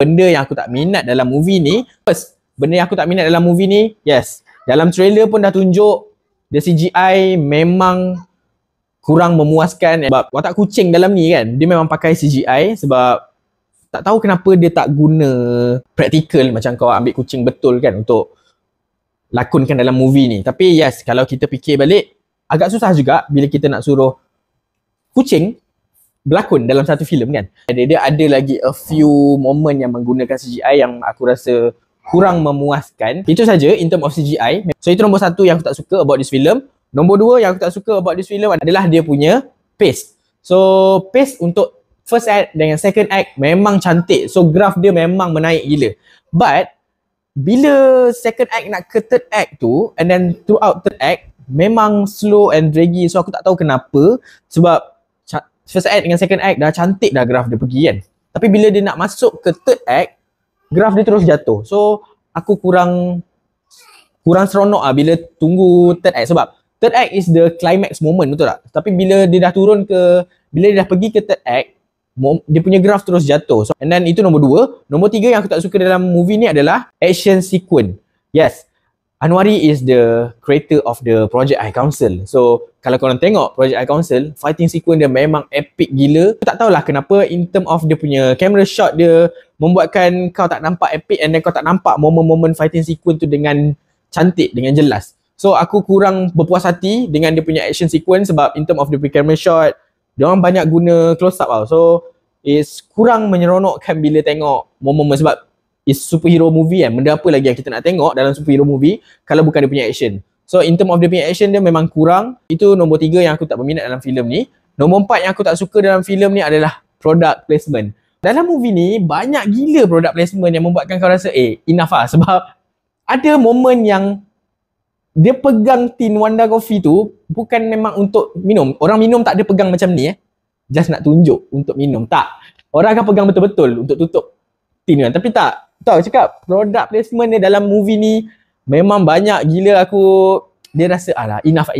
Benda yang aku tak minat dalam movie ni, first, benda yang aku tak minat dalam movie ni, yes, dalam trailer pun dah tunjuk the CGI memang kurang memuaskan. Sebab watak kucing dalam ni kan, dia memang pakai CGI sebab tak tahu kenapa dia tak guna practical macam kau ambil kucing betul kan untuk lakonkan dalam movie ni. Tapi yes, kalau kita fikir balik, agak susah juga bila kita nak suruh kucing berlakon dalam satu filem kan. Dia ada lagi a few moment yang menggunakan CGI yang aku rasa kurang memuaskan. Itu saja in term of CGI. So itu nombor satu yang aku tak suka about this film. Nombor dua yang aku tak suka about this film adalah dia punya pace. So pace untuk first act dengan second act memang cantik. So graph dia memang menaik gila. But bila second act nak ke third act tu, and then throughout third act memang slow and draggy. So aku tak tahu kenapa. Sebab first act dengan second act dah cantik dah graph dia pergi kan. Tapi bila dia nak masuk ke third act, graph dia terus jatuh. So aku kurang seronok lah bila tunggu third act. Sebab third act is the climax moment, betul tak? Tapi bila dia dah bila dia dah pergi ke third act, dia punya graph terus jatuh. So, and then itu nombor dua. Nombor tiga yang aku tak suka dalam movie ni adalah action sequence. Yes, Anwari is the creator of the Project High Council. So kalau korang tengok Project High Council, fighting sequence dia memang epic gila. Aku tak tahulah kenapa in term of dia punya camera shot dia membuatkan kau tak nampak epic, and then kau tak nampak momen-momen fighting sequence tu dengan cantik, dengan jelas. So aku kurang berpuas hati dengan dia punya action sequence sebab in term of dia punya camera shot, dia orang banyak guna close up tau. So is kurang menyeronokkan bila tengok momen-momen sebab is superhero movie kan. Benda apa lagi yang kita nak tengok dalam superhero movie kalau bukan dia punya action. So in term of dia punya action dia memang kurang. Itu nombor tiga yang aku tak berminat dalam filem ni. Nombor empat yang aku tak suka dalam filem ni adalah product placement. Dalam movie ni banyak gila product placement yang membuatkan kau rasa enough lah. Sebab ada momen yang dia pegang tin Wanda Coffee tu bukan memang untuk minum. Orang minum tak ada pegang macam ni just nak tunjuk untuk minum. Tak. Orang akan pegang betul-betul untuk tutup tin kan. Tapi tak. Tahu cakap product placement dia dalam movie ni memang banyak gila. Dia rasa enough.